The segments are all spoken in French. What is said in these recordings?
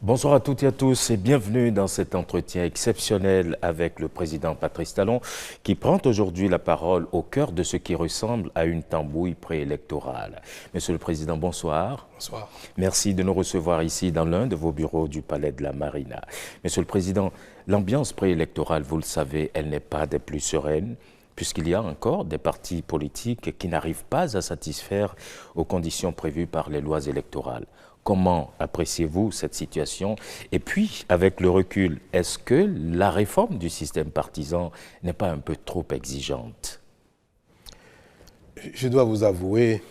Bonsoir à toutes et à tous et bienvenue dans cet entretien exceptionnel avec le président Patrice Talon qui prend aujourd'hui la parole au cœur de ce qui ressemble à une tambouille préélectorale. Monsieur le Président, bonsoir. Bonsoir. Merci de nous recevoir ici dans l'un de vos bureaux du Palais de la Marina. Monsieur le Président, l'ambiance préélectorale, vous le savez, elle n'est pas des plus sereines, puisqu'il y a encore des partis politiques qui n'arrivent pas à satisfaire aux conditions prévues par les lois électorales. Comment appréciez-vous cette situation? Et puis, avec le recul, est-ce que la réforme du système partisan n'est pas un peu trop exigeante? Je dois vous avouer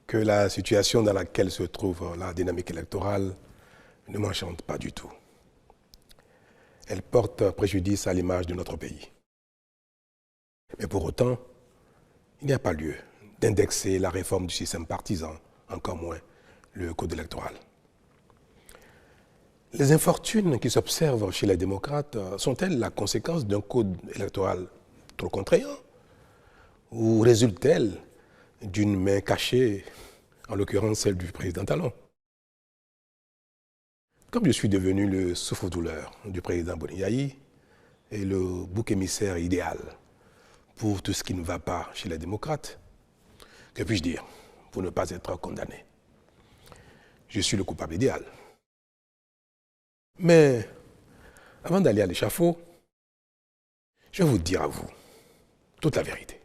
que la situation dans laquelle se trouve la dynamique électorale ne m'enchante pas du tout. Elle porte préjudice à l'image de notre pays. Mais pour autant, il n'y a pas lieu d'indexer la réforme du système partisan, encore moins le code électoral. Les infortunes qui s'observent chez les démocrates sont-elles la conséquence d'un code électoral trop contraignant ou résultent-elles d'une main cachée, en l'occurrence celle du président Talon? Comme je suis devenu le souffre-douleur du président Boni et le bouc émissaire idéal pour tout ce qui ne va pas chez les démocrates, que puis-je dire pour ne pas être condamné? Je suis le coupable idéal. Mais avant d'aller à l'échafaud, je vais vous dire à vous toute la vérité.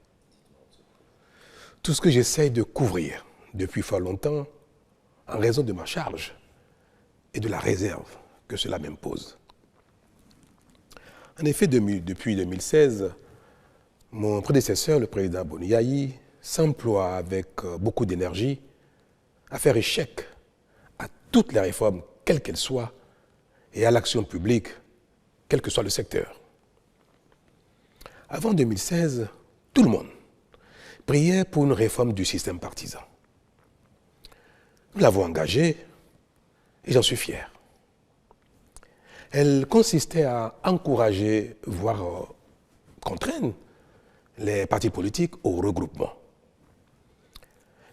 Tout ce que j'essaye de couvrir depuis fort longtemps en raison de ma charge et de la réserve que cela m'impose. En effet, depuis 2016, mon prédécesseur, le président Boni, s'emploie avec beaucoup d'énergie à faire échec à toutes les réformes, quelles qu'elles soient, et à l'action publique, quel que soit le secteur. Avant 2016, tout le monde priait pour une réforme du système partisan. Nous l'avons engagée et j'en suis fier. Elle consistait à encourager, voire contraindre, les partis politiques au regroupement.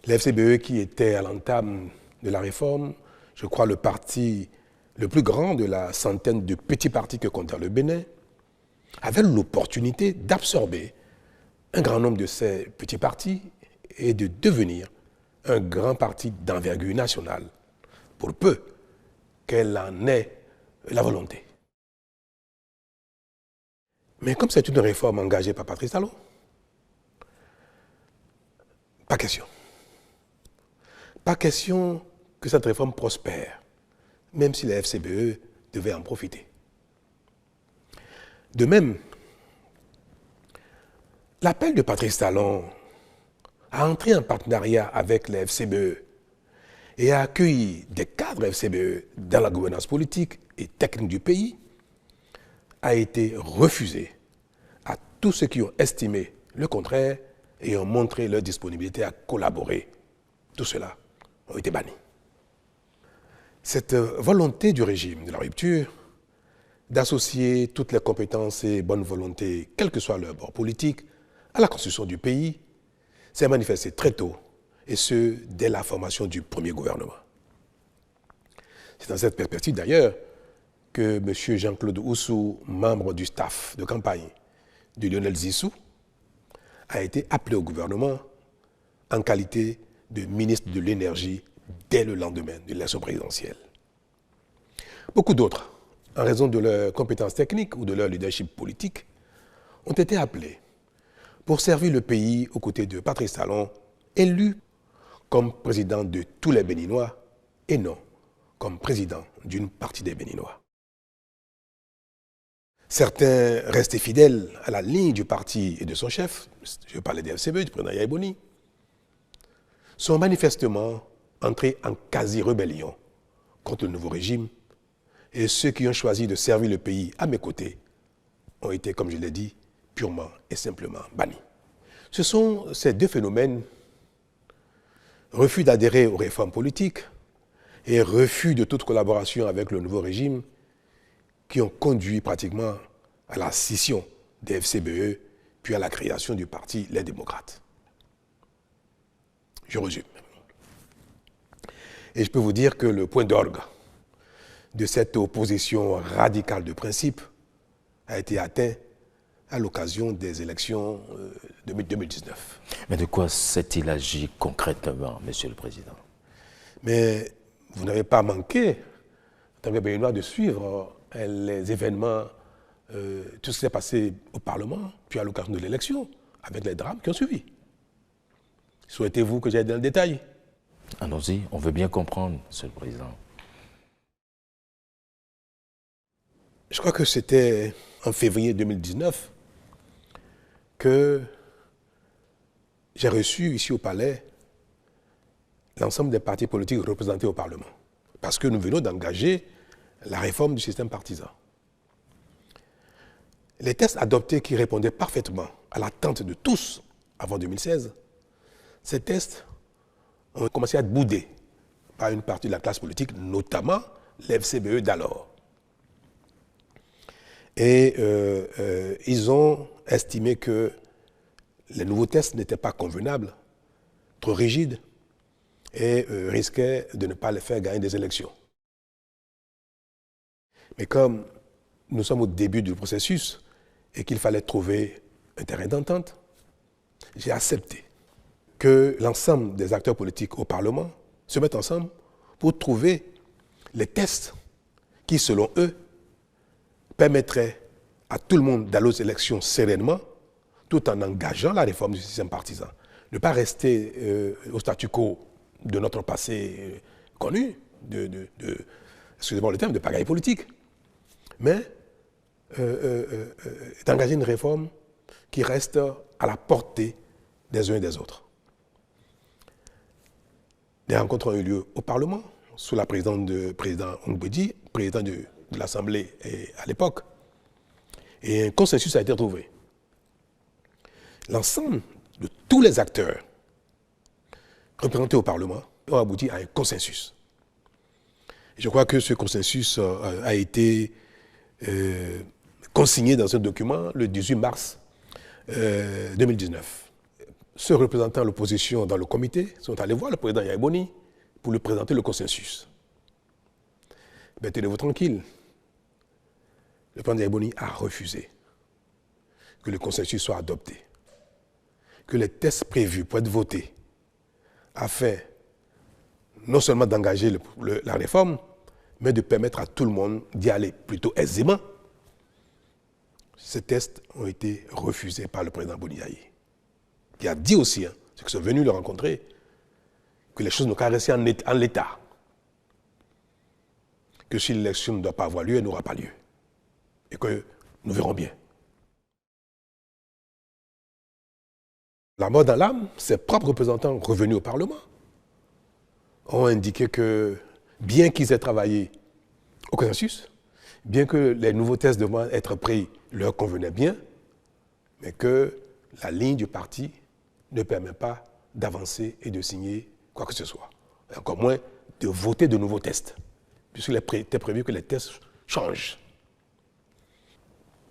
La FCBE, qui était à l'entame de la réforme, je crois le parti le plus grand de la centaine de petits partis que comptait le Bénin, avait l'opportunité d'absorber un grand nombre de ces petits partis et de devenir un grand parti d'envergure nationale, pour peu qu'elle en ait la volonté. Mais comme c'est une réforme engagée par Patrice Talon, pas question. Pas question que cette réforme prospère, même si la FCBE devait en profiter. De même, l'appel de Patrice Talon à entrer en partenariat avec la FCBE et à accueillir des cadres FCBE dans la gouvernance politique et technique du pays a été refusé à tous ceux qui ont estimé le contraire et ont montré leur disponibilité à collaborer. Tout cela ont été bannis. Cette volonté du régime de la rupture d'associer toutes les compétences et bonnes volontés, quel que soit leur bord politique, à la construction du pays, s'est manifestée très tôt, et ce, dès la formation du premier gouvernement. C'est dans cette perspective d'ailleurs que M. Jean-Claude Oussou, membre du staff de campagne de Lionel Zissou, a été appelé au gouvernement en qualité de ministre de l'Énergie dès le lendemain de l'élection présidentielle. Beaucoup d'autres, en raison de leurs compétences techniques ou de leur leadership politique, ont été appelés pour servir le pays aux côtés de Patrice Talon, élu comme président de tous les Béninois et non comme président d'une partie des Béninois. Certains restés fidèles à la ligne du parti et de son chef, je parlais des FCBE, du président Yaya Boni, sont manifestement entrés en quasi-rébellion contre le nouveau régime, et ceux qui ont choisi de servir le pays à mes côtés ont été, comme je l'ai dit, purement et simplement bannis. Ce sont ces deux phénomènes, refus d'adhérer aux réformes politiques et refus de toute collaboration avec le nouveau régime qui ont conduit pratiquement à la scission des FCBE, puis à la création du parti Les Démocrates. Je résume. Et je peux vous dire que le point d'orgue de cette opposition radicale de principe a été atteint à l'occasion des élections de 2019. Mais de quoi s'est-il agi concrètement, Monsieur le Président? Mais vous n'avez pas manqué, en tant que Béninois, de suivre les événements, tout ce qui s'est passé au Parlement, puis à l'occasion de l'élection, avec les drames qui ont suivi. Souhaitez-vous que j'aille dans le détail? Allons-y, on veut bien comprendre, Monsieur le Président. Je crois que c'était en février 2019 que j'ai reçu ici au Palais l'ensemble des partis politiques représentés au Parlement. Parce que nous venons d'engager la réforme du système partisan. Les textes adoptés qui répondaient parfaitement à l'attente de tous avant 2016, ces textes ont commencé à être boudés par une partie de la classe politique, notamment les FCBE d'alors. Et ils ont estimé que les nouveaux textes n'étaient pas convenables, trop rigides, et risquaient de ne pas les faire gagner des élections. Mais comme nous sommes au début du processus et qu'il fallait trouver un terrain d'entente, j'ai accepté que l'ensemble des acteurs politiques au Parlement se mettent ensemble pour trouver les textes qui, selon eux, permettraient à tout le monde d'aller aux élections sereinement, tout en engageant la réforme du système partisan. Ne pas rester au statu quo de notre passé connu, excusez-moi le terme, de pagaille politique, mais d'engager une réforme qui reste à la portée des uns et des autres. Des rencontres ont eu lieu au Parlement, sous la présidence de président Ongbedi, président de l'Assemblée à l'époque, et un consensus a été trouvé. L'ensemble de tous les acteurs représentés au Parlement ont abouti à un consensus. Je crois que ce consensus a été consigné dans un document le 18 mars 2019. Ceux représentant l'opposition dans le comité sont allés voir le président Yahya Boni pour lui présenter le consensus. Mais tenez-vous tranquille, le président Yahya Boni a refusé que le consensus soit adopté, que les tests prévus pour être votés afin non seulement d'engager la réforme, mais de permettre à tout le monde d'y aller plutôt aisément. Ces tests ont été refusés par le président Boni Yaye, qui a dit aussi, ceux qui sont venus le rencontrer, que les choses n'ont qu'à rester en l'état, que si l'élection ne doit pas avoir lieu, elle n'aura pas lieu, et que nous verrons bien. La mort dans l'âme, ses propres représentants revenus au Parlement ont indiqué que, bien qu'ils aient travaillé au consensus, bien que les nouveaux tests devant être pris leur convenaient bien, mais que la ligne du parti ne permet pas d'avancer et de signer quoi que ce soit. Et encore moins de voter de nouveaux tests, puisqu'il était prévu que les tests changent.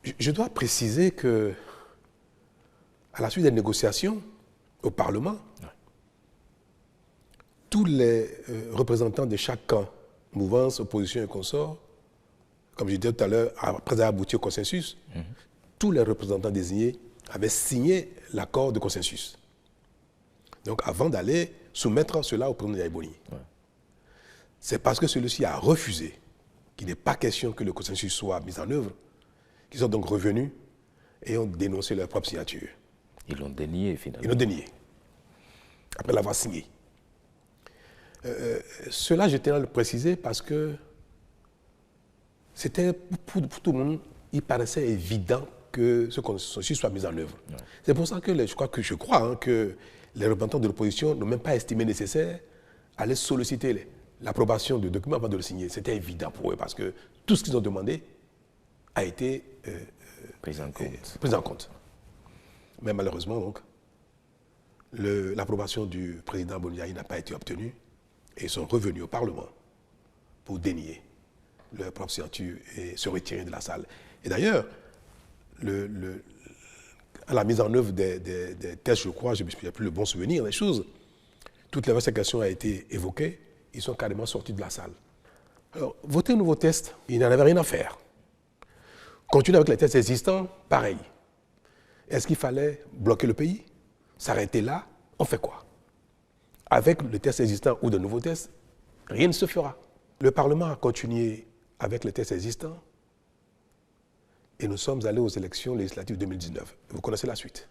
Je dois préciser que, à la suite des négociations au Parlement, tous les représentants de chaque camp, mouvance, opposition et consorts, comme je disais tout à l'heure, après avoir abouti au consensus, tous les représentants désignés avaient signé l'accord de consensus. Donc avant d'aller soumettre cela au président Yahya Boni. C'est parce que celui-ci a refusé qu'il n'est pas question que le consensus soit mis en œuvre, qu'ils sont donc revenus et ont dénoncé leur propre signature. Ils l'ont dénié finalement. Ils l'ont dénié, après l'avoir signé. Cela, je tiens à le préciser parce que c'était pour tout le monde, il paraissait évident que ce consensus soit mis en œuvre. C'est pour ça que je crois que les représentants de l'opposition n'ont même pas estimé nécessaire d'aller solliciter l'approbation du document avant de le signer. C'était évident pour eux parce que tout ce qu'ils ont demandé a été pris en compte. Mais malheureusement, donc, l'approbation du président Boni Yaye n'a pas été obtenue et ils sont revenus au Parlement pour dénier leur propre signature et se retirer de la salle. Et d'ailleurs, à la mise en œuvre des tests, je crois, je n'ai plus le bon souvenir des choses, toutes les questions ont été évoquées, ils sont carrément sortis de la salle. Alors, voter un nouveau test, il n'en avait rien à faire. Continuer avec les tests existants, pareil. Est-ce qu'il fallait bloquer le pays? S'arrêter là? On fait quoi? Avec le test existant ou de nouveaux tests, rien ne se fera. Le Parlement a continué avec les tests existants et nous sommes allés aux élections législatives 2019. Vous connaissez la suite.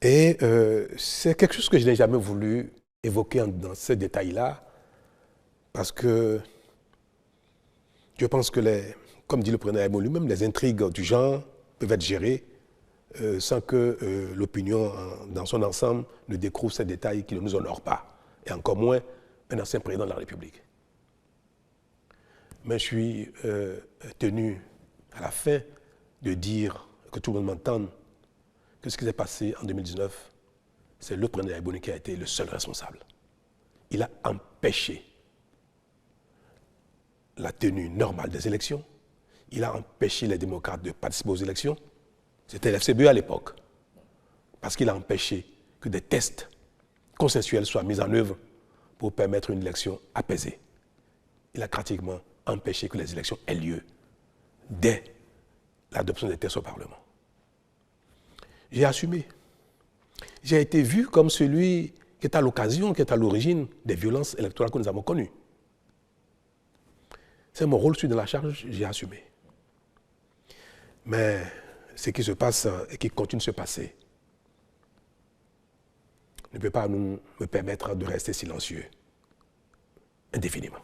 Et c'est quelque chose que je n'ai jamais voulu évoquer dans ces détails-là parce que je pense que, comme dit le président Aïmo lui-même, les intrigues du genre peuvent être gérées sans que l'opinion dans son ensemble ne découvre ces détails qui ne nous honorent pas, et encore moins un ancien président de la République. Mais je suis tenu à la fin de dire, que tout le monde m'entende, que ce qui s'est passé en 2019, c'est le président Aïboni qui a été le seul responsable. Il a empêché la tenue normale des élections, il a empêché les démocrates de participer aux élections. C'était l'FCBE à l'époque, parce qu'il a empêché que des tests consensuels soient mis en œuvre pour permettre une élection apaisée. Il a pratiquement empêché que les élections aient lieu dès l'adoption des tests au Parlement. J'ai assumé. J'ai été vu comme celui qui est à l'occasion, qui est à l'origine des violences électorales que nous avons connues. C'est mon rôle, je suis dans la charge, j'ai assumé. Mais ce qui se passe et qui continue de se passer ne peut pas me permettre de rester silencieux indéfiniment.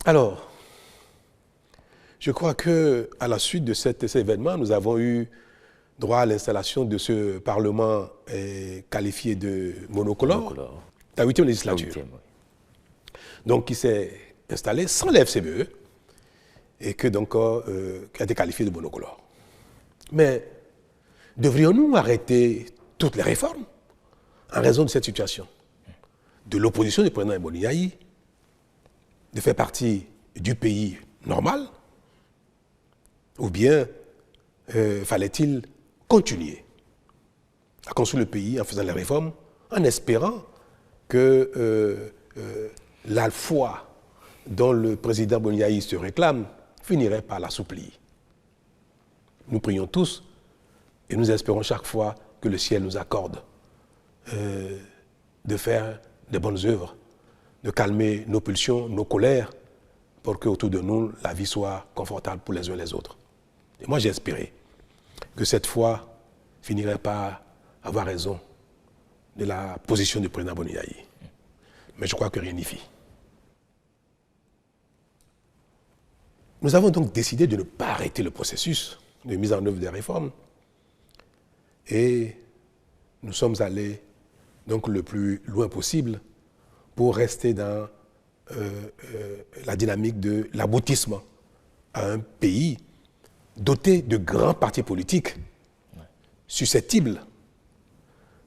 Alors, je crois qu'à la suite de cet événement, nous avons eu droit à l'installation de ce Parlement qualifié de monocolore, la 8e législature. Donc, qui s'est installé sans la FCBE et qui a été qualifié de monocolore. Mais devrions-nous arrêter toutes les réformes en raison de cette situation? De l'opposition du président Aïboni Yahi, de faire partie du pays normal, ou bien fallait-il continuer à construire le pays en faisant les réformes, en espérant que la foi dont le président Boniaï se réclame finirait par l'assouplir. Nous prions tous et nous espérons chaque fois que le ciel nous accorde de faire de bonnes œuvres, de calmer nos pulsions, nos colères, pour qu'autour de nous, la vie soit confortable pour les uns et les autres. Et moi, j'ai espéré que cette foi finirait par avoir raison de la position du président Boniaï. Mais je crois que rien n'y fit. Nous avons donc décidé de ne pas arrêter le processus de mise en œuvre des réformes et nous sommes allés donc le plus loin possible pour rester dans la dynamique de l'aboutissement à un pays doté de grands partis politiques susceptibles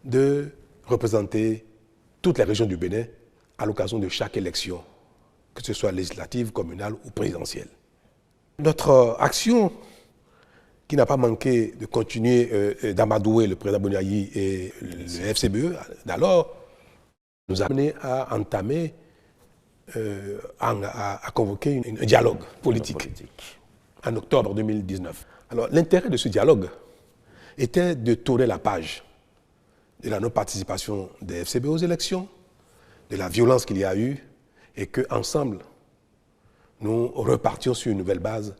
de représenter toutes les régions du Bénin à l'occasion de chaque élection, que ce soit législative, communale ou présidentielle. Notre action, qui n'a pas manqué de continuer d'amadouer le président Boniaï et le FCBE d'alors, nous a amené à entamer, à convoquer un dialogue politique en octobre 2019. Alors l'intérêt de ce dialogue était de tourner la page de la non-participation des FCBE aux élections, de la violence qu'il y a eu, et qu'ensemble, nous repartions sur une nouvelle base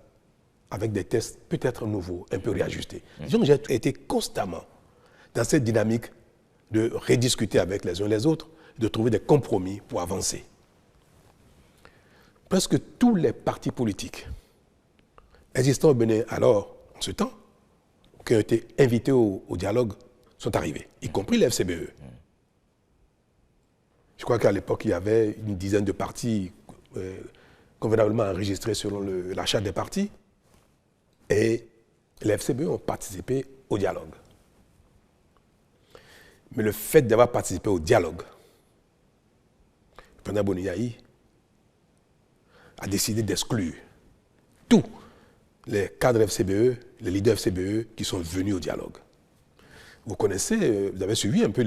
avec des tests peut-être nouveaux, un peu réajustés. Disons que j'ai été constamment dans cette dynamique de rediscuter avec les uns et les autres, de trouver des compromis pour avancer. Presque tous les partis politiques existants au Bénin alors, en ce temps, qui ont été invités au dialogue, sont arrivés, y compris les FCBE. Je crois qu'à l'époque, il y avait une dizaine de partis convenablement enregistrés selon la charte des partis. Et les FCBE ont participé au dialogue. Mais le fait d'avoir participé au dialogue, le président Boni a décidé d'exclure tous les cadres FCBE, les leaders FCBE qui sont venus au dialogue. Vous connaissez, vous avez suivi un peu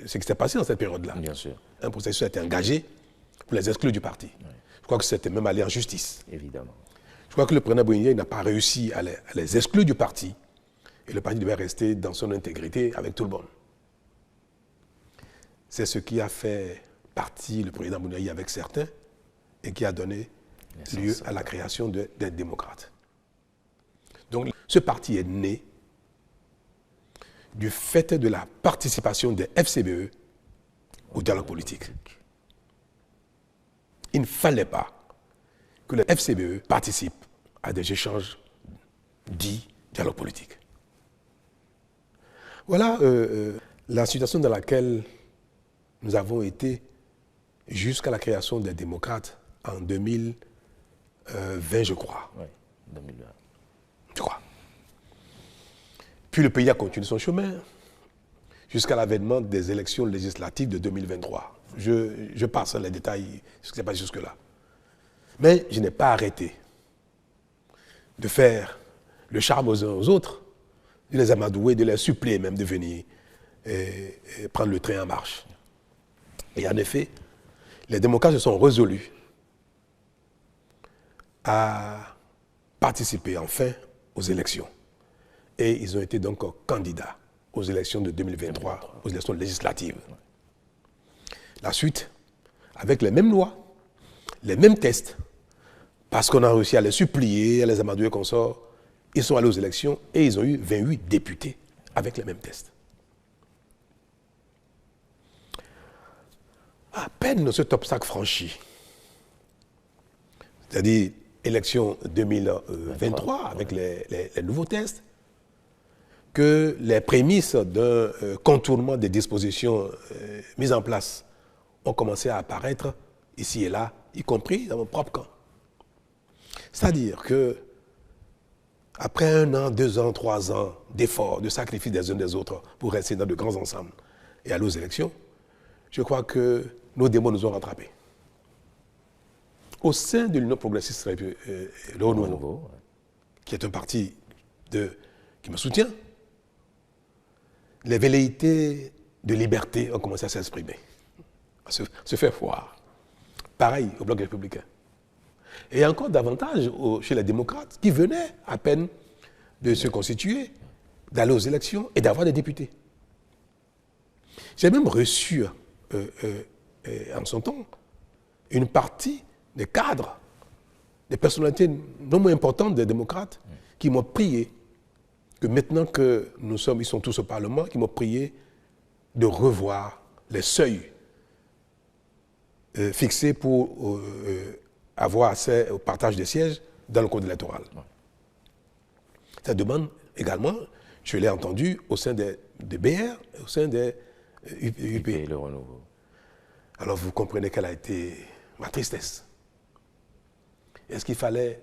ce qui s'est passé dans cette période-là. Bien sûr. Un processus a été engagé pour les exclure du parti. Oui. Je crois que c'était même allé en justice. Évidemment. Je crois que le président Boni n'a pas réussi à les exclure du parti et le parti devait rester dans son intégrité avec tout le monde. C'est ce qui a fait partie le président Boni avec certains et qui a donné lieu à la création des démocrates. Donc ce parti est né du fait de la participation des FCBE au dialogue politique. Il ne fallait pas que les FCBE participent à des échanges dits dialogue politique. Voilà la situation dans laquelle nous avons été jusqu'à la création des démocrates en 2020, je crois. Oui, 2020. Je crois. Puis le pays a continué son chemin jusqu'à l'avènement des élections législatives de 2023. Je passe les détails, ce qui s'est passé jusque-là. Mais je n'ai pas arrêté de faire le charme aux uns aux autres, de les amadouer, de les supplier même de venir et prendre le train en marche. Et en effet, les démocrates se sont résolus à participer enfin aux élections. Et ils ont été donc candidats aux élections de 2023, aux élections législatives. La suite, avec les mêmes lois, les mêmes tests, parce qu'on a réussi à les supplier, à les amadouer qu'on sort, ils sont allés aux élections et ils ont eu 28 députés avec les mêmes tests. À peine cet obstacle franchi, c'est-à-dire élection 2023 avec les nouveaux tests, que les prémices d'un contournement des dispositions mises en place ont commencé à apparaître ici et là, y compris dans mon propre camp. C'est-à-dire que après 1 an, 2 ans, 3 ans d'efforts, de sacrifices des uns des autres pour rester dans de grands ensembles et aller aux élections, je crois que nos démons nous ont rattrapés. Au sein de l'Union progressiste le Renouveau, qui est un parti qui me soutient, les velléités de liberté ont commencé à s'exprimer, à se faire voir. Pareil au Bloc républicain. Et encore davantage chez les démocrates qui venaient à peine de se constituer, d'aller aux élections et d'avoir des députés. J'ai même reçu en son temps une partie des cadres, des personnalités non moins importantes des démocrates qui m'ont prié, que maintenant que ils sont tous au Parlement, qui m'ont prié de revoir les seuils fixés pour avoir accès au partage des sièges dans le code électoral. Cette demande, également, je l'ai entendue au sein des BR, au sein des UP. Le Renouveau. Alors vous comprenez quelle a été ma tristesse. Est-ce qu'il fallait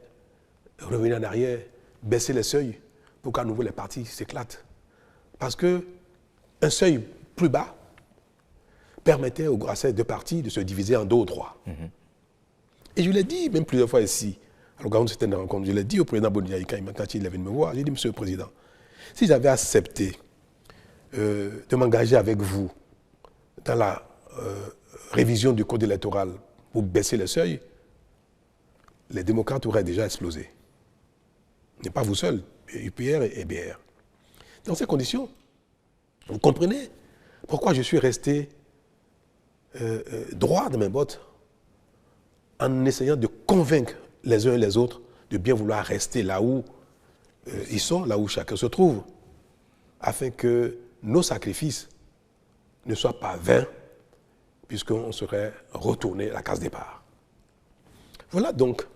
revenir en arrière, baisser les seuils pour qu'à nouveau les partis s'éclatent? Parce qu'un seuil plus bas permettait à ces deux partis de se diviser en 2 ou 3. Et je l'ai dit même plusieurs fois ici, à l'occasion de certaines rencontres, je l'ai dit au président Boni quand il est venu me voir, j'ai dit, Monsieur le Président, si j'avais accepté de m'engager avec vous dans la révision du code électoral pour baisser les seuils, les démocrates auraient déjà explosé. Ce n'est pas vous seul, UPR et BR. Dans ces conditions, vous comprenez pourquoi je suis resté droit dans mes bottes en essayant de convaincre les uns et les autres de bien vouloir rester là où ils sont, là où chacun se trouve, afin que nos sacrifices ne soient pas vains, puisqu'on serait retourné à la case départ. Voilà donc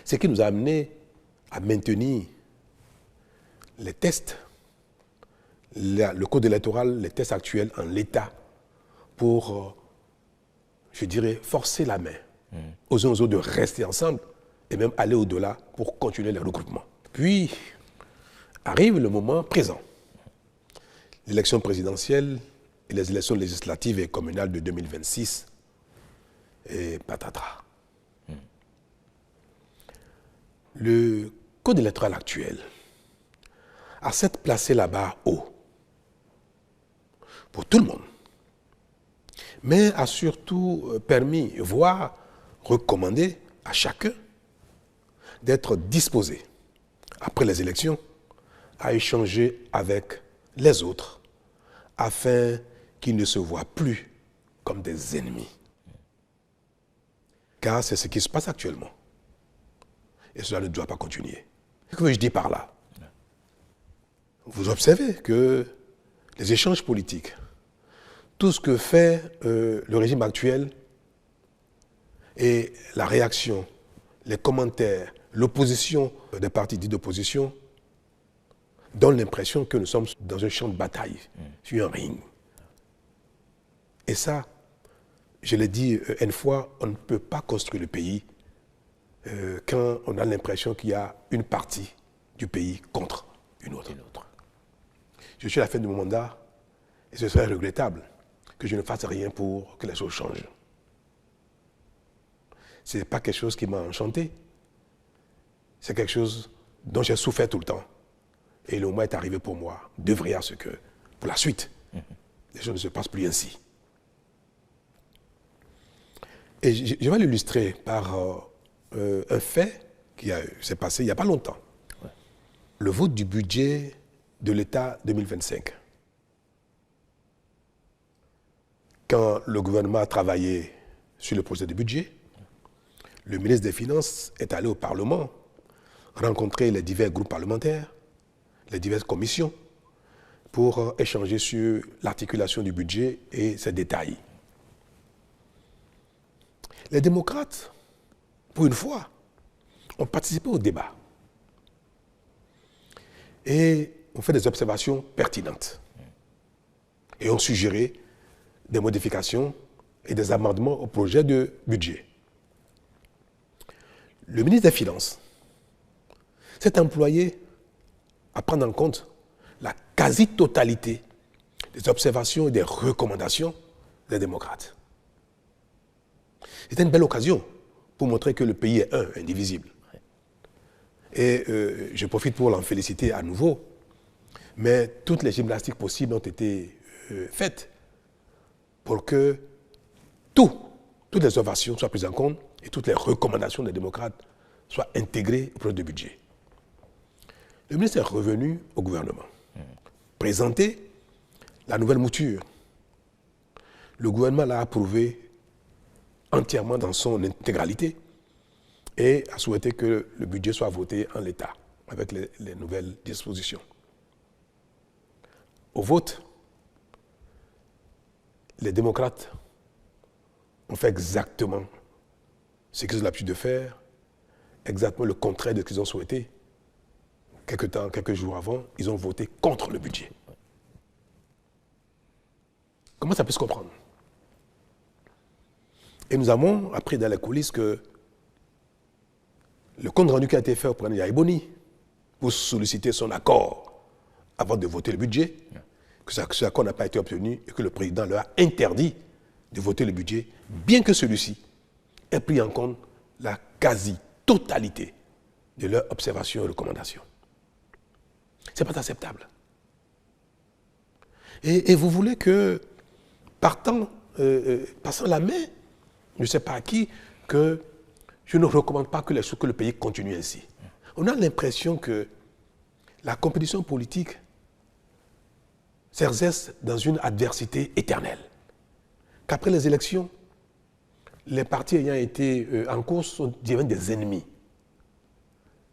ce qui nous a amené à maintenir les tests, le code électoral, les tests actuels en l'état pour, je dirais, forcer la main aux uns aux autres de rester ensemble et même aller au-delà pour continuer les regroupements. Puis arrive le moment présent. l'élection présidentielle et les élections législatives et communales de 2026 et patatras. Le code électoral actuel a certes placé la barre haut pour tout le monde, mais a surtout permis, voire recommandé à chacun d'être disposé, après les élections, à échanger avec les autres afin qu'ils ne se voient plus comme des ennemis. Car c'est ce qui se passe actuellement. Et cela ne doit pas continuer. Ce que je dis par là, vous observez que les échanges politiques, tout ce que fait le régime actuel et la réaction, les commentaires, l'opposition des partis dits d'opposition donnent l'impression que nous sommes dans un champ de bataille, sur un ring. Et ça, je l'ai dit une fois, on ne peut pas construire le pays quand on a l'impression qu'il y a une partie du pays contre une autre. Je suis à la fin de mon mandat et ce serait regrettable que je ne fasse rien pour que les choses changent. Ce n'est pas quelque chose qui m'a enchanté. C'est quelque chose dont j'ai souffert tout le temps. Et le moment est arrivé pour moi d'œuvrer à ce que, pour la suite, les choses ne se passent plus ainsi. Et je vais l'illustrer par un fait qui s'est passé il n'y a pas longtemps. Ouais. Le vote du budget de l'État 2025. Quand le gouvernement a travaillé sur le projet de budget, le ministre des Finances est allé au Parlement rencontrer les divers groupes parlementaires, les diverses commissions, pour échanger sur l'articulation du budget et ses détails. Les démocrates, pour une fois, ont participé au débat et ont fait des observations pertinentes et ont suggéré des modifications et des amendements au projet de budget. Le ministre des Finances s'est employé à prendre en compte la quasi-totalité des observations et des recommandations des démocrates. C'était une belle occasion pour montrer que le pays est un, indivisible. Et je profite pour l'en féliciter à nouveau, mais toutes les gymnastiques possibles ont été faites pour que toutes les observations soient prises en compte et toutes les recommandations des démocrates soient intégrées au projet de budget. Le ministre est revenu au gouvernement, présenter la nouvelle mouture. Le gouvernement l'a approuvé entièrement dans son intégralité et a souhaité que le budget soit voté en l'état avec les nouvelles dispositions. Au vote, les démocrates ont fait exactement ce qu'ils ont l'habitude de faire, exactement le contraire de ce qu'ils ont souhaité. Quelques jours avant, ils ont voté contre le budget. Comment ça peut se comprendre? Et nous avons appris dans les coulisses que le compte rendu qui a été fait au président Yahya Boni pour solliciter son accord avant de voter le budget, que ce accord n'a pas été obtenu et que le président leur a interdit de voter le budget, bien que celui-ci ait pris en compte la quasi-totalité de leurs observations et recommandations. Ce n'est pas acceptable. Et vous voulez que, passant la main, je ne sais pas à qui, que je ne recommande pas que le pays continue ainsi. On a l'impression que la compétition politique s'exerce dans une adversité éternelle. Qu'après les élections, les partis ayant été en course deviennent des ennemis.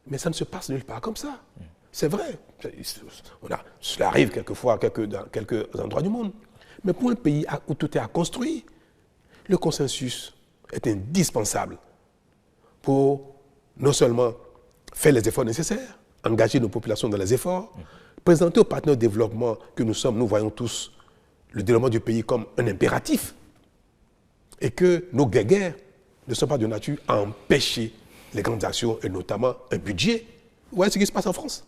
Mais ça ne se passe nulle part comme ça. C'est vrai. Cela arrive quelquefois dans quelques endroits du monde. Mais pour un pays où tout est à construire, le consensus est indispensable pour non seulement faire les efforts nécessaires, engager nos populations dans les efforts, présenter aux partenaires de développement que nous sommes, nous voyons tous le développement du pays comme un impératif et que nos guerres ne sont pas de nature à empêcher les grandes actions et notamment un budget. Vous voyez ce qui se passe en France?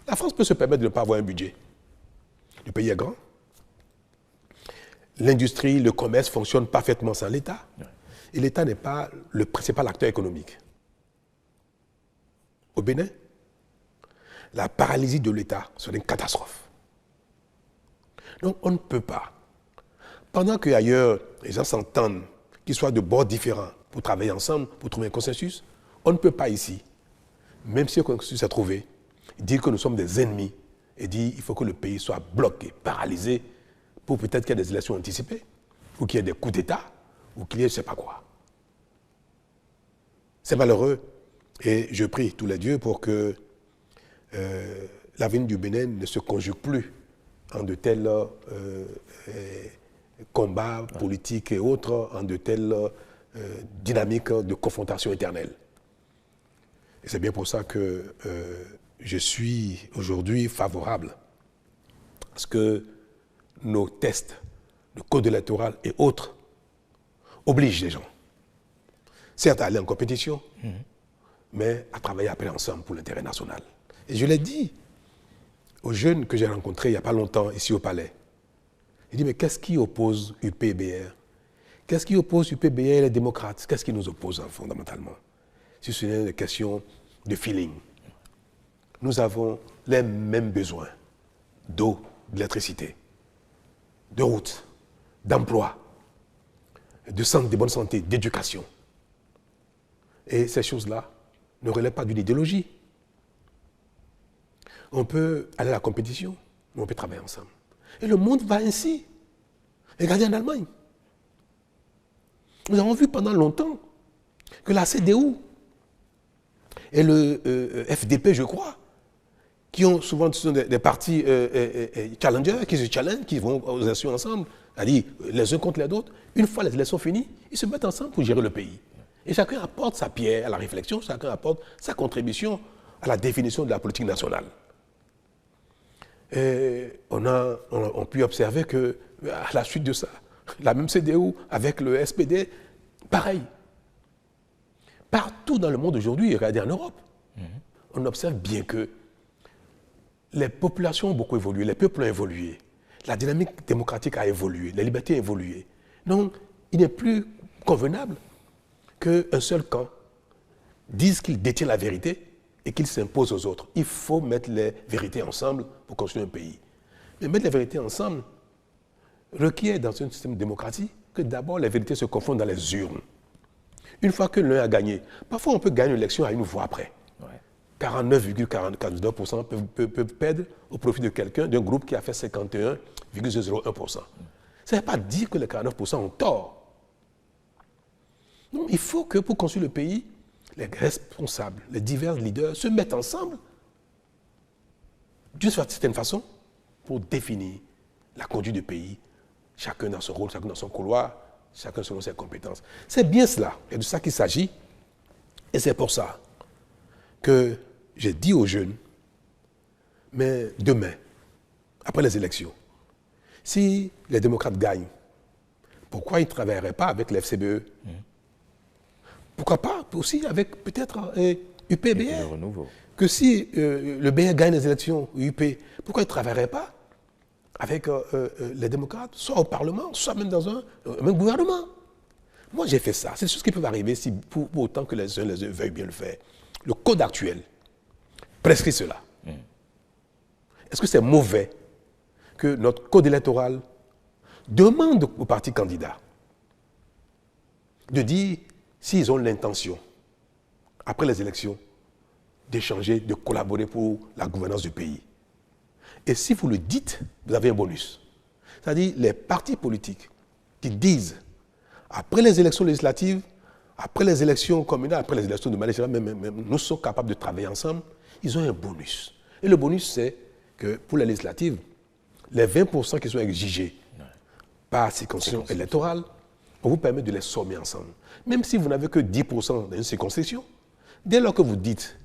La France peut se permettre de ne pas avoir un budget. Le pays est grand. L'industrie, le commerce fonctionnent parfaitement sans l'État. Et l'État n'est pas le principal acteur économique. Au Bénin, la paralysie de l'État serait une catastrophe. Donc on ne peut pas. Pendant qu'ailleurs, les gens s'entendent, qu'ils soient de bords différents, pour travailler ensemble, pour trouver un consensus, on ne peut pas ici, même si un consensus est trouvé, dire que nous sommes des ennemis et dire qu'il faut que le pays soit bloqué, paralysé, pour peut-être qu'il y ait des élections anticipées, ou qu'il y ait des coups d'État, ou qu'il y ait je ne sais pas quoi. C'est malheureux. Et je prie tous les dieux pour que l'avenir du Bénin ne se conjugue plus en de tels combats politiques et autres, en de telles dynamiques de confrontation éternelle. Et c'est bien pour ça que je suis aujourd'hui favorable à ce que nos tests, le code électoral et autres, obligent les gens, certes à aller en compétition, mais à travailler après ensemble pour l'intérêt national. Et je l'ai dit aux jeunes que j'ai rencontrés il n'y a pas longtemps ici au Palais. J'ai dit, mais qu'est-ce qui oppose UPBR? Qu'est-ce qui oppose UPBR et les démocrates? Qu'est-ce qui nous oppose fondamentalement? Si ce n'est une question de feeling. Nous avons les mêmes besoins d'eau, d'électricité, de routes, d'emploi, de bonne santé, d'éducation. Et ces choses-là ne relèvent pas d'une idéologie. On peut aller à la compétition, mais on peut travailler ensemble. Et le monde va ainsi. Regardez en Allemagne. Nous avons vu pendant longtemps que la CDU et le FDP, je crois, qui ont souvent des partis challengers, qui se challengent, qui vont aux élections ensemble, c'est-à-dire les uns contre les autres, une fois les élections finies, ils se mettent ensemble pour gérer le pays. Et chacun apporte sa pierre à la réflexion, chacun apporte sa contribution à la définition de la politique nationale. Et on a pu observer qu'à la suite de ça, la même CDU avec le SPD, pareil. Partout dans le monde aujourd'hui, regardez en Europe, on observe bien que les populations ont beaucoup évolué, les peuples ont évolué, la dynamique démocratique a évolué, les libertés ont évolué. Donc, il n'est plus convenable qu'un seul camp dise qu'il détient la vérité et qu'il s'impose aux autres. Il faut mettre les vérités ensemble pour construire un pays. Mais mettre les vérités ensemble requiert dans un système démocratique que d'abord les vérités se confondent dans les urnes. Une fois que l'un a gagné, parfois on peut gagner une élection à une voix près. 49,49% peuvent perdre au profit de quelqu'un, d'un groupe qui a fait 51,01%. Ça ne veut pas dire que les 49% ont tort. Non, il faut que pour construire le pays, les responsables, les divers leaders se mettent ensemble d'une certaine façon pour définir la conduite du pays, chacun dans son rôle, chacun dans son couloir, chacun selon ses compétences. C'est bien cela, et de ça qu'il s'agit. Et c'est pour ça que j'ai dit aux jeunes, mais demain, après les élections, si les démocrates gagnent, pourquoi ils ne travailleraient pas avec l'FCBE? Pourquoi pas aussi avec peut-être UPBR? Que si le BR gagne les élections, UP, pourquoi ils ne travailleraient pas avec les démocrates, soit au Parlement, soit même dans un même gouvernement? Moi, j'ai fait ça. C'est des choses qui peuvent arriver si, pour autant que les uns les autres veuillent bien le faire. Le code actuel prescrit cela. Est-ce que c'est mauvais que notre code électoral demande aux partis candidats de dire s'ils ont l'intention, après les élections, d'échanger, de collaborer pour la gouvernance du pays? Et si vous le dites, vous avez un bonus. C'est-à-dire les partis politiques qui disent, après les élections législatives, après les élections communales, après les élections de manière générale, nous sommes capables de travailler ensemble, ils ont un bonus. Et le bonus, c'est que pour les législatives, les 20% qui sont exigés par circonscription électorale, on vous permet de les sommer ensemble. Même si vous n'avez que 10% dans une circonscription, dès lors que vous dites,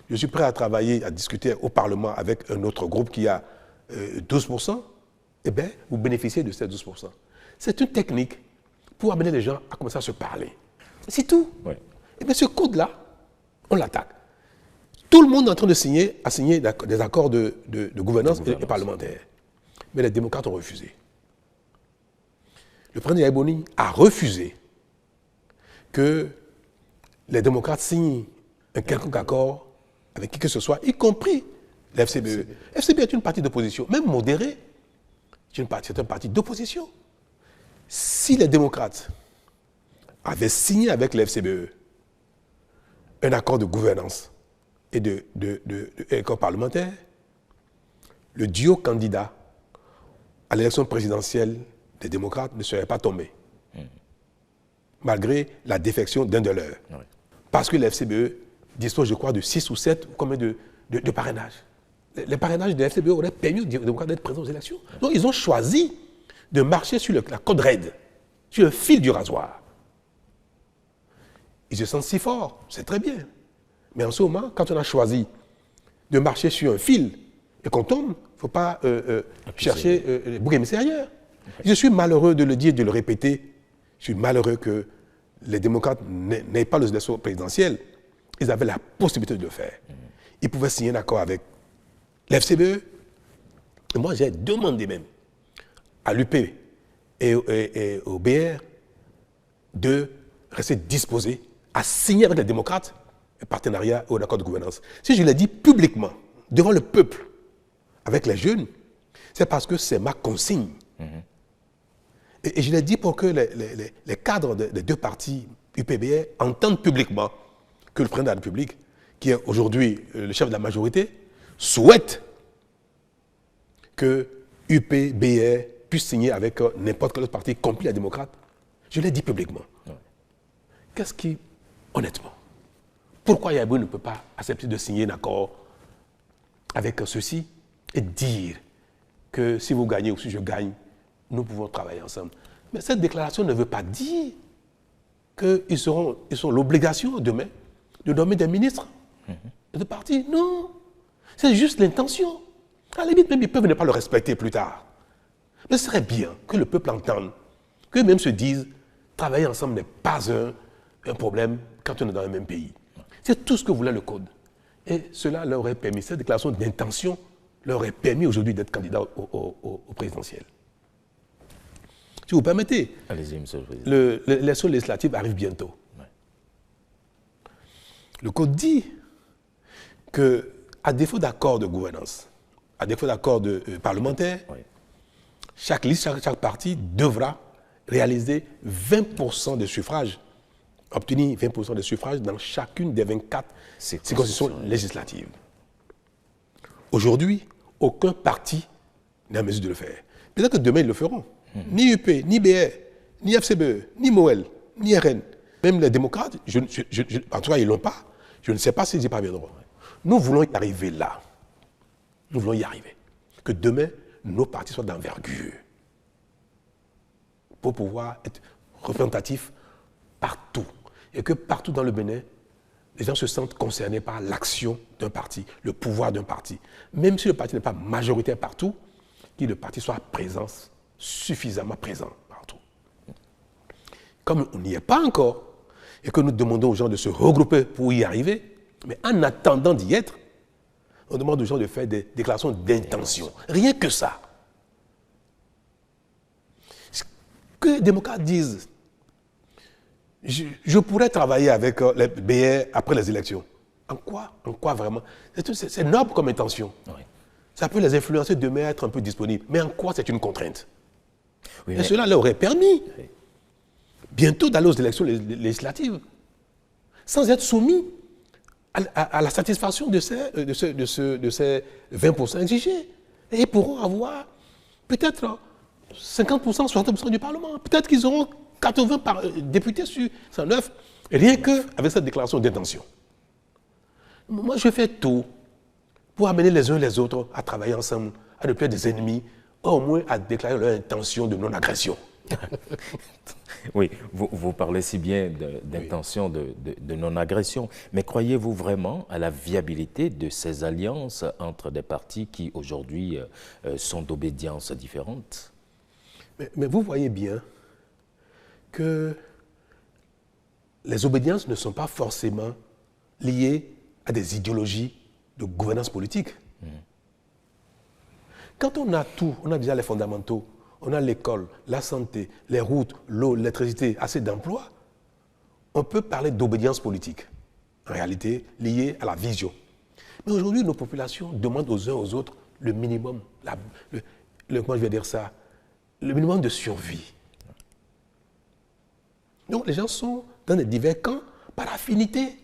je suis prêt à travailler, à discuter au Parlement avec un autre groupe qui a 12%, eh bien, vous bénéficiez de ces 12%. C'est une technique pour amener les gens à commencer à se parler. C'est tout. Ouais. Et bien ce code-là, on l'attaque. Tout le monde est en train de signer des accords de gouvernance et parlementaire. mais les démocrates ont refusé. Le président Yaïboni a refusé que les démocrates signent un quelconque accord avec qui que ce soit, y compris la FCBE. La FCBE est une partie d'opposition, même modérée. C'est un parti d'opposition. Si les démocrates avaient signé avec la FCBE un accord de gouvernance et d'accord parlementaire, le duo candidat à l'élection présidentielle des démocrates ne serait pas tombé, malgré la défection d'un de leurs. Oui. Parce que la FCBE dispose, je crois, de 6 ou 7 combien de parrainages. Les parrainages de la FCBE auraient permis aux démocrates d'être présents aux élections. Donc ils ont choisi de marcher sur la corde raide, sur le fil du rasoir. Ils se sentent si forts, c'est très bien. Mais en ce moment, quand on a choisi de marcher sur un fil et qu'on tombe, il ne faut pas chercher les boucs émissaires ailleurs. Okay. Je suis malheureux de le dire, de le répéter. Je suis malheureux que les démocrates n'aient pas les élections présidentielles. Ils avaient la possibilité de le faire. Ils pouvaient signer un accord avec l'FCBE. Et moi, j'ai demandé même à l'UP et au BR de rester disposés à signer avec les démocrates un partenariat ou un accord de gouvernance. Si je l'ai dit publiquement, devant le peuple, avec les jeunes, c'est parce que c'est ma consigne. Et je l'ai dit pour que les cadres des deux partis UPBR entendent publiquement que le président de la République, qui est aujourd'hui le chef de la majorité, souhaite que UPBR puisse signer avec n'importe quel autre parti, y compris les démocrates. Je l'ai dit publiquement. Ouais. Qu'est-ce qui, honnêtement, pourquoi Yaïboni ne peut pas accepter de signer un accord avec ceux-ci et dire que si vous gagnez ou si je gagne, nous pouvons travailler ensemble. Mais cette déclaration ne veut pas dire qu'ils ont l'obligation demain de nommer des ministres de parti. Non, c'est juste l'intention. À la limite, même ils peuvent ne pas le respecter plus tard. Mais ce serait bien que le peuple entende, qu'eux-mêmes se disent, travailler ensemble n'est pas un problème quand on est dans le même pays. C'est tout ce que voulait le Code. Et cela leur aurait permis, cette déclaration d'intention leur aurait permis aujourd'hui d'être candidat au présidentiel. Si vous permettez, allez-y, monsieur le président. L'élection législative arrive bientôt. Ouais. Le Code dit qu'à défaut d'accord de gouvernance, à défaut d'accord parlementaire, ouais, chaque liste, chaque parti devra réaliser 20% de suffrages, obtenir 20% de suffrages dans chacune des 24 circonscriptions législatives. Aujourd'hui, aucun parti n'est en mesure de le faire. Peut-être que demain, ils le feront. Ni UP, ni BR, ni FCBE, ni MOEL, ni RN, même les démocrates, en tout cas, ils ne l'ont pas. Je ne sais pas s'ils y parviendront. Nous voulons y arriver là. Nous voulons y arriver. Que demain, nos partis soient d'envergure pour pouvoir être représentatifs partout. Et que partout dans le Bénin, les gens se sentent concernés par l'action d'un parti, le pouvoir d'un parti. Même si le parti n'est pas majoritaire partout, que le parti soit présent, suffisamment présent partout. Comme on n'y est pas encore, et que nous demandons aux gens de se regrouper pour y arriver, mais en attendant d'y être, on demande aux gens de faire des déclarations d'intention. Rien que ça. Que les démocrates disent, je pourrais travailler avec les BR après les élections. En quoi vraiment? C'est noble comme intention. Oui. Ça peut les influencer demain à être un peu disponibles. Mais en quoi c'est une contrainte? Oui, et cela leur aurait permis bientôt d'aller aux élections législatives sans être soumis à la satisfaction de ces 20% exigés. Et ils pourront avoir peut-être 50%, 60% du Parlement. Peut-être qu'ils auront 80 députés sur 109, rien qu'avec cette déclaration d'intention. Moi, je fais tout pour amener les uns les autres à travailler ensemble, à ne plus être des ennemis, au moins à déclarer leur intention de non-agression. Oui, vous parlez si bien d'intention de non-agression, mais croyez-vous vraiment à la viabilité de ces alliances entre des partis qui aujourd'hui sont d'obédiences différentes? Mais vous voyez bien que les obédiences ne sont pas forcément liées à des idéologies de gouvernance politique. Quand on a tout, on a déjà les fondamentaux, on a l'école, la santé, les routes, l'eau, l'électricité, assez d'emplois, on peut parler d'obédience politique, en réalité liée à la vision. Mais aujourd'hui, nos populations demandent aux uns aux autres le minimum, comment je vais dire ça, le minimum de survie. Donc les gens sont dans des divers camps par affinité.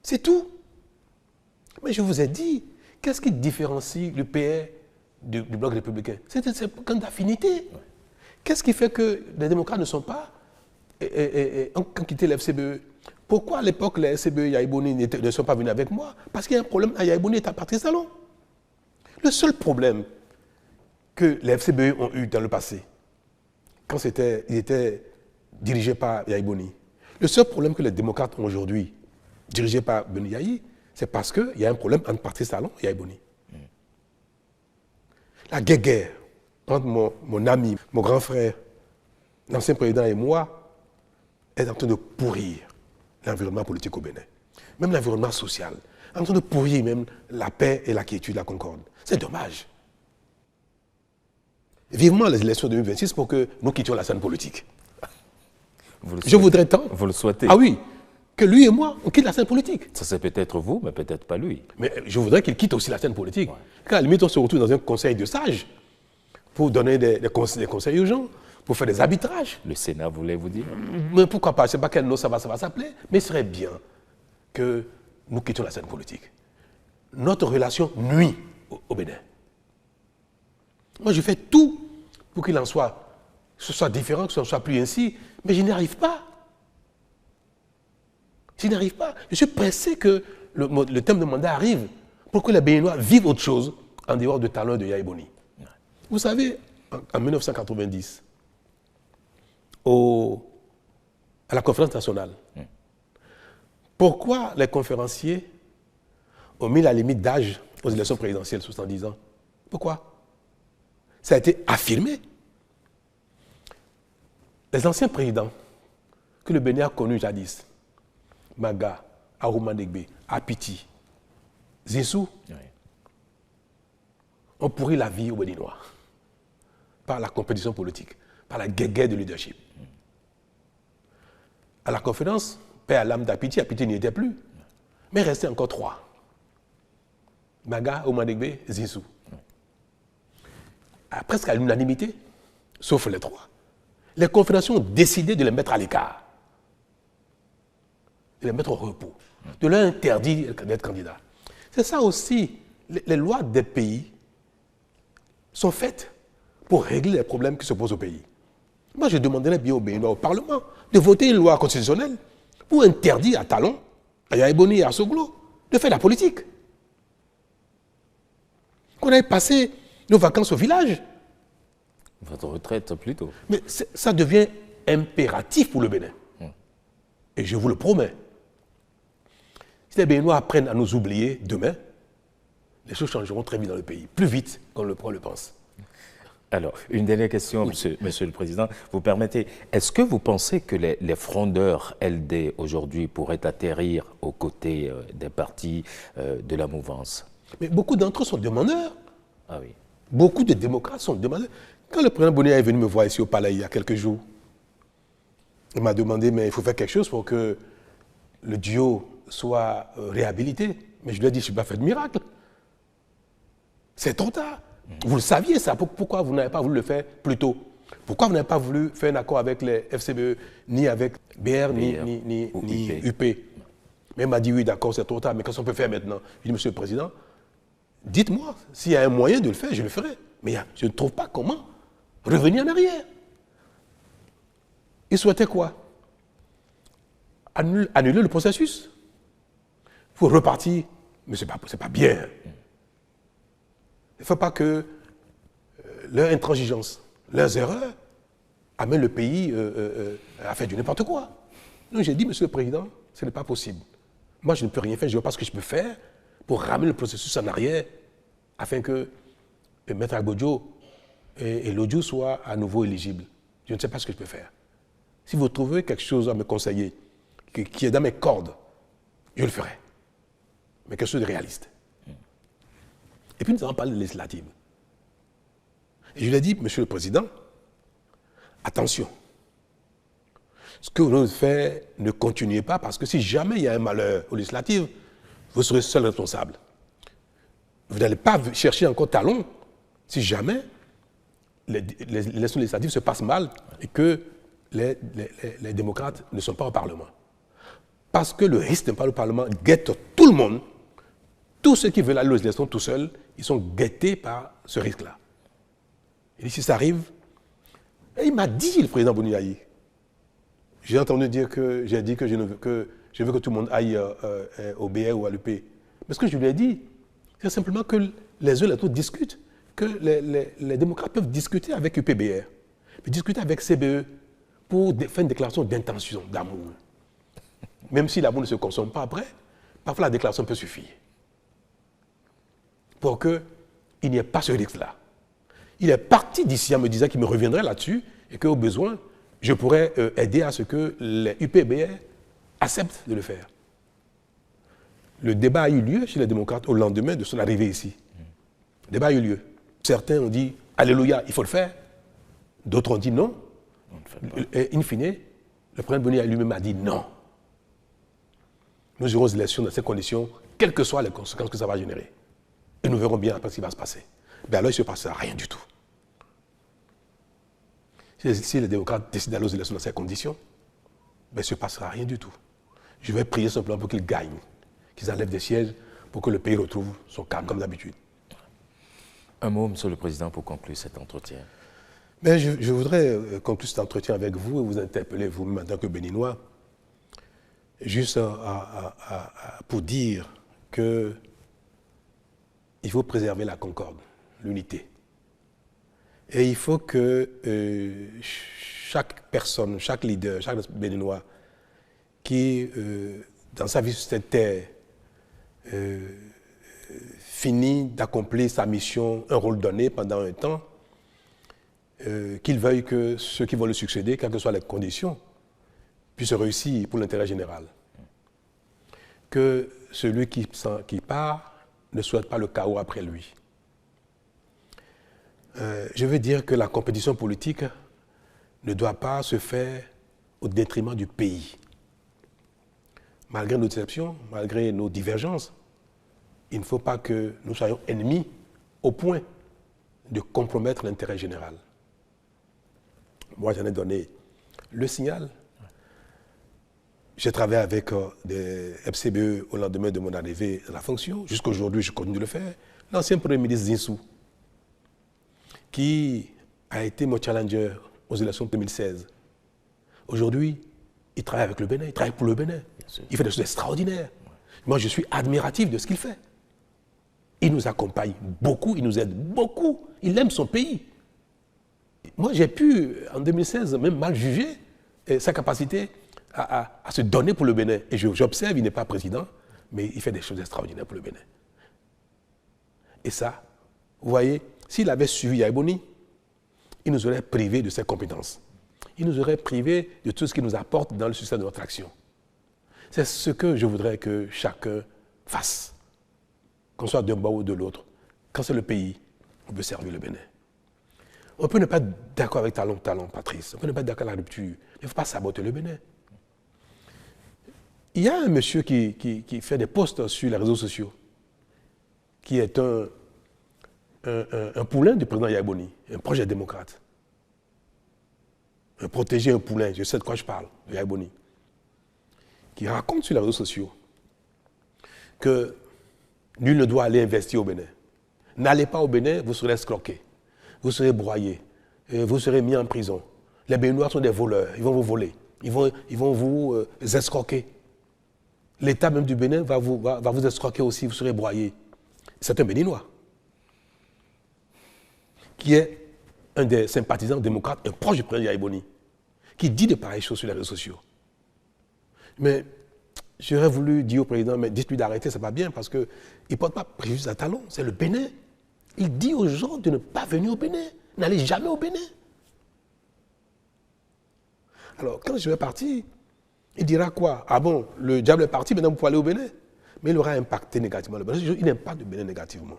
C'est tout. Mais je vous ai dit, qu'est-ce qui différencie le PR du bloc républicain? C'est un camp d'affinité. Qu'est-ce qui fait que les démocrates ne sont pas ont quitté la FCBE? Pourquoi à l'époque les FCBE Yaïbouni ne sont pas venus avec moi? Parce qu'il y a un problème à Yaïbouni et à Patrice Talon. Le seul problème que les FCBE ont eu dans le passé, quand ils étaient dirigés par Yaïbouni, le seul problème que les démocrates ont aujourd'hui, dirigés par Beni Yahi, c'est parce qu'il y a un problème entre Patrice Talon et Yaïbouni. La guerre entre mon ami, mon grand frère, l'ancien président et moi, est en train de pourrir l'environnement politique au Bénin. Même l'environnement social. En train de pourrir même la paix et la quiétude, la concorde. C'est dommage. Vivement les élections de 2026 pour que nous quittions la scène politique. Je voudrais tant. Vous le souhaitez? Ah oui, que lui et moi, on quitte la scène politique. Ça c'est peut-être vous, mais peut-être pas lui. Mais je voudrais qu'il quitte aussi la scène politique. Ouais. Qu'à la limite, on se retrouve dans un conseil de sages pour donner des conseils aux gens, pour faire des arbitrages. Le Sénat voulait vous dire? Mais pourquoi pas? Je ne sais pas quel nom ça va s'appeler, mais il serait bien que nous quittions la scène politique. Notre relation nuit au Bénin. Moi, je fais tout pour qu'il en soit, que ce soit différent, que ce ne soit plus ainsi, mais je n'y arrive pas. Je n'y arrive pas. Je suis pressé que le terme de mandat arrive pour que les Béninois vivent autre chose en dehors de Talon et de Yaïbouni. Vous savez, en 1990, à la conférence nationale, pourquoi les conférenciers ont mis la limite d'âge aux élections présidentielles, 70 ans? Pourquoi? Ça a été affirmé. Les anciens présidents que le Bénin a connus jadis, Maga, Arouma Degbe, Apiti, Zinsou, ont pourri la vie aux Béninois par la compétition politique, par la guerre de leadership. À la conférence, paix à l'âme d'Apiti, Apiti n'y était plus, mais il restait encore 3. Maga, Arouma Degbe, Zinsou. Presque à l'unanimité, sauf les 3. Les confédérations ont décidé de les mettre à l'écart, de les mettre au repos, de leur interdire d'être candidats. C'est ça aussi, les lois des pays sont faites pour régler les problèmes qui se posent au pays. Moi, je demanderais bien au Béninois, au Parlement, de voter une loi constitutionnelle pour interdire à Talon, à Yaïbouni et à Soglo de faire la politique. Qu'on aille passer nos vacances au village. Votre retraite plutôt. Mais ça devient impératif pour le Bénin. Et je vous le promets. Si les Béninois apprennent à nous oublier demain, les choses changeront très vite dans le pays, plus vite qu'on le pense. Alors, une dernière question, oui. Monsieur le Président. Vous permettez, est-ce que vous pensez que les frondeurs LD aujourd'hui pourraient atterrir aux côtés des partis de la mouvance? Mais beaucoup d'entre eux sont demandeurs. Ah oui. Beaucoup de démocrates sont demandeurs. Quand le président Boni est venu me voir ici au palais il y a quelques jours, il m'a demandé, mais il faut faire quelque chose pour que le duo soit réhabilité. Mais je lui ai dit, je ne suis pas fait de miracle. C'est trop tard. Vous le saviez ça. Pourquoi vous n'avez pas voulu le faire plus tôt? Pourquoi vous n'avez pas voulu faire un accord avec les FCBE, ni avec BR, ni UP? Mais il m'a dit, oui, d'accord, c'est trop tard, mais qu'est-ce qu'on peut faire maintenant? Je dit, Monsieur le Président, dites-moi, s'il y a un moyen de le faire, je le ferai. Mais je ne trouve pas comment revenir en arrière. Il souhaitait quoi? Annuler le processus. Il faut repartir. Mais ce n'est pas bien. Il ne faut pas que leur intransigeance, leurs erreurs amènent le pays à faire du n'importe quoi. Donc j'ai dit, Monsieur le Président, ce n'est pas possible. Moi, je ne peux rien faire, je ne vois pas ce que je peux faire pour ramener le processus en arrière afin que Maître Agbodjo et l'audio soient à nouveau éligibles. Je ne sais pas ce que je peux faire. Si vous trouvez quelque chose à me conseiller qui est dans mes cordes, je le ferai. Mais quelque chose de réaliste. Et puis nous allons parler de législative. Et je lui ai dit, Monsieur le Président, attention. Ce que vous faites, ne continuez pas, parce que si jamais il y a un malheur aux législatives, vous serez seul responsable. Vous n'allez pas chercher encore talon si jamais les élections législatives se passent mal et que les démocrates ne sont pas au Parlement. Parce que le risque de ne pas au Parlement guette tout le monde. Tous ceux qui veulent aller aux élections tout seuls, ils sont guettés par ce risque-là. Et si ça arrive, et il m'a dit, le président Boniaï, j'ai entendu dire que j'ai dit que je veux que tout le monde aille au BR ou à l'UP. Mais ce que je lui ai dit, c'est simplement que les uns et les autres discutent, que les démocrates peuvent discuter avec UPBR, mais discuter avec CBE pour faire une déclaration d'intention, d'amour. Même si l'amour ne se consomme pas après, parfois la déclaration peut suffire. Pour qu'il n'y ait pas ce risque-là. Il est parti d'ici en me disant qu'il me reviendrait là-dessus et qu'au besoin, je pourrais aider à ce que les UPBR acceptent de le faire. Le débat a eu lieu chez les démocrates au lendemain de son arrivée ici. Le débat a eu lieu. Certains ont dit « Alléluia, il faut le faire ». D'autres ont dit non. Et in fine, le président Boniaï lui-même a dit non. Nous aurons des élections dans ces conditions, quelles que soient les conséquences que ça va générer. Et nous verrons bien après ce qui va se passer. Mais alors il ne se passera rien du tout. Si les démocrates décident d'aller aux élections dans ces conditions, ben, il ne se passera rien du tout. Je vais prier simplement pour qu'ils gagnent, qu'ils enlèvent des sièges pour que le pays retrouve son calme comme d'habitude. Un mot, Monsieur le Président, pour conclure cet entretien. Mais je voudrais conclure cet entretien avec vous et vous interpeller vous-même en tant que Béninois, juste pour dire qu'il faut préserver la concorde, l'unité. Et il faut que chaque personne, chaque leader, chaque Béninois qui, dans sa vie sur cette terre, finit d'accomplir sa mission, un rôle donné pendant un temps, qu'il veuille que ceux qui vont le succéder, quelles que soient les conditions, puissent réussir pour l'intérêt général. Que celui qui part ne souhaite pas le chaos après lui. Je veux dire que la compétition politique ne doit pas se faire au détriment du pays. Malgré nos déceptions, malgré nos divergences, il ne faut pas que nous soyons ennemis au point de compromettre l'intérêt général. Moi, j'en ai donné le signal. J'ai travaillé avec des FCBE au lendemain de mon arrivée à la fonction. Jusqu'à aujourd'hui, je continue de le faire. L'ancien Premier ministre Zinsou, qui a été mon challenger aux élections de 2016. Aujourd'hui, il travaille avec le Bénin, il travaille pour le Bénin. Il fait des choses extraordinaires. Moi, je suis admiratif de ce qu'il fait. Il nous accompagne beaucoup, il nous aide beaucoup. Il aime son pays. Moi, j'ai pu, en 2016, même mal juger sa capacité à se donner pour le Bénin. Et j'observe, il n'est pas président, mais il fait des choses extraordinaires pour le Bénin. Et ça, vous voyez, s'il avait suivi Yaya Boni, il nous aurait privés de ses compétences. Il nous aurait privés de tout ce qui nous apporte dans le succès de notre action. C'est ce que je voudrais que chacun fasse, qu'on soit d'un bord ou de l'autre. Quand c'est le pays, on peut servir le Bénin. On peut ne pas être d'accord avec Talon, Patrice. On peut ne pas être d'accord avec la rupture. Il ne faut pas saboter le Bénin. Il y a un monsieur qui fait des posts sur les réseaux sociaux, qui est un poulain du président Yaya Boni, un projet démocrate. Un protégé, un poulain, je sais de quoi je parle, de Yaya Boni, qui raconte sur les réseaux sociaux que nul ne doit aller investir au Bénin. N'allez pas au Bénin, vous serez escroqué, vous serez broyé, vous serez mis en prison. Les Béninois sont des voleurs, ils vont vous voler, ils vont vous escroquer. L'État même du Bénin va vous escroquer aussi, vous serez broyé. C'est un Béninois qui est un des sympathisants démocrates, un proche du président Yaya Boni, qui dit de pareilles choses sur les réseaux sociaux. Mais j'aurais voulu dire au président, mais dites-lui d'arrêter, c'est pas bien, parce qu'il ne porte pas préjudice à Talon, c'est le Bénin. Il dit aux gens de ne pas venir au Bénin, n'allez jamais au Bénin. Alors, quand je vais partir, il dira quoi? Ah bon, le diable est parti, maintenant vous pouvez aller au Bénin. Mais il aura impacté négativement le Bénin. Il n'aime pas le Bénin négativement.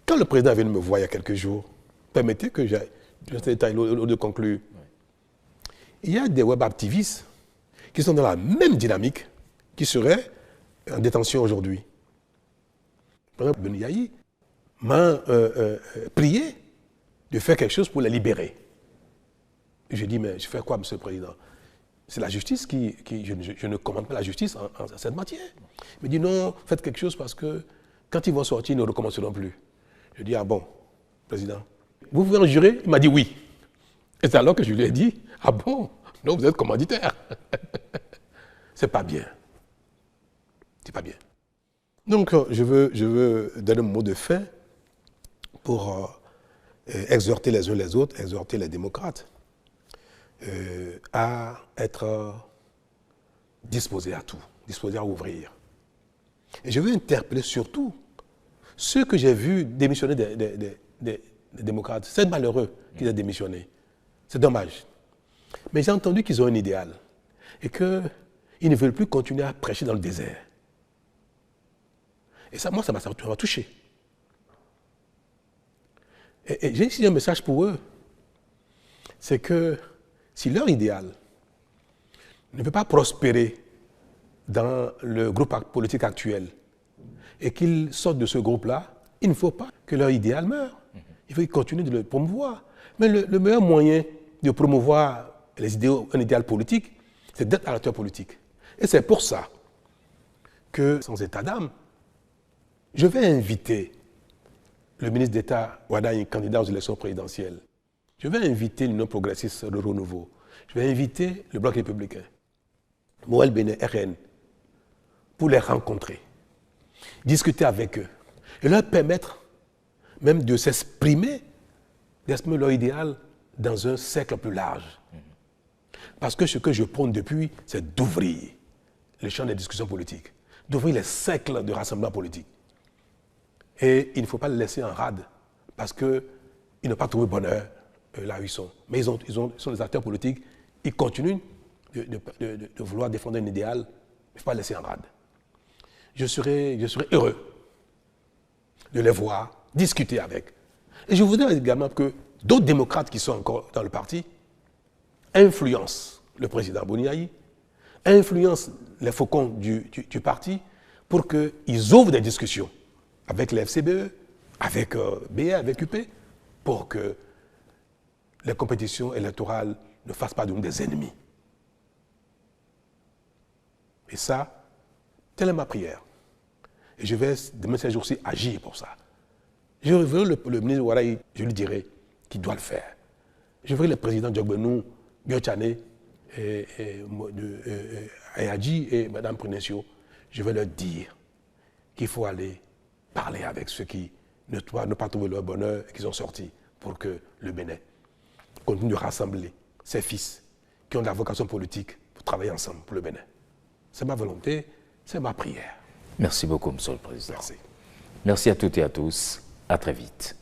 Quand le président est venu me voir il y a quelques jours, permettez que j'aille dans ce détail de conclure. Il y a des web activistes qui sont dans la même dynamique, qui seraient en détention aujourd'hui. Par exemple, Ben Yahi m'a prié de faire quelque chose pour les libérer. J'ai dit, mais je fais quoi, Monsieur le Président? C'est la justice je ne commande pas la justice en cette matière. Il me dit, non, faites quelque chose parce que quand ils vont sortir, ils ne recommenceront plus. Je dis, ah bon, Président, vous pouvez en jurer? Il m'a dit oui. Et c'est alors que je lui ai dit, ah bon, non, vous êtes commanditaire. C'est pas bien. C'est pas bien. Donc, je veux donner un mot de fin pour exhorter les uns les autres, exhorter les démocrates à être disposés à tout, disposés à ouvrir. Et je veux interpeller surtout ceux que j'ai vus démissionner des démocrates. C'est malheureux qu'ils aient démissionné. C'est dommage. Mais j'ai entendu qu'ils ont un idéal et qu'ils ne veulent plus continuer à prêcher dans le désert. Et ça, moi, ça m'a touché. Et j'ai ici un message pour eux. C'est que si leur idéal ne peut pas prospérer dans le groupe politique actuel et qu'ils sortent de ce groupe-là, il ne faut pas que leur idéal meure. Il faut qu'ils continuent de le promouvoir. Mais le meilleur moyen de promouvoir un idéal politique, c'est d'être un acteur politique. Et c'est pour ça que, sans état d'âme, je vais inviter le ministre d'État Wadagne, candidat aux élections présidentielles. Je vais inviter l'Union progressiste de Renouveau. Je vais inviter le Bloc républicain, Moël Bénin, RN, pour les rencontrer, discuter avec eux et leur permettre même de s'exprimer leur idéal dans un cercle plus large. Parce que ce que je prône depuis, c'est d'ouvrir le champ des discussions politiques, d'ouvrir les cercles de rassemblement politique. Et il ne faut pas les laisser en rade, parce qu'ils n'ont pas trouvé bonheur là où ils sont. Mais ils sont des acteurs politiques, ils continuent de vouloir défendre un idéal, mais il ne faut pas les laisser en rade. Je serai heureux de les voir, discuter avec. Et je voudrais également que d'autres démocrates qui sont encore dans le parti influencent le président Boni Yahi, influencent les faucons du parti pour qu'ils ouvrent des discussions avec les FCBE, avec BA, avec UP, pour que les compétitions électorales ne fassent pas de nous des ennemis. Et ça, telle est ma prière. Et je vais, demain ces jours-ci, agir pour ça. Je veux le ministre Ouattara, je lui dirai qu'il doit le faire. Je veux le président Djogbenou, Biochane, Ayadji et Mme Prunesio, je vais leur dire qu'il faut aller parler avec ceux qui ne pas trouvé leur bonheur et qui sont sortis pour que le Bénin continue de rassembler ses fils qui ont de la vocation politique pour travailler ensemble pour le Bénin. C'est ma volonté, c'est ma prière. Merci beaucoup, Monsieur le Président. Merci. Merci à toutes et à tous. À très vite.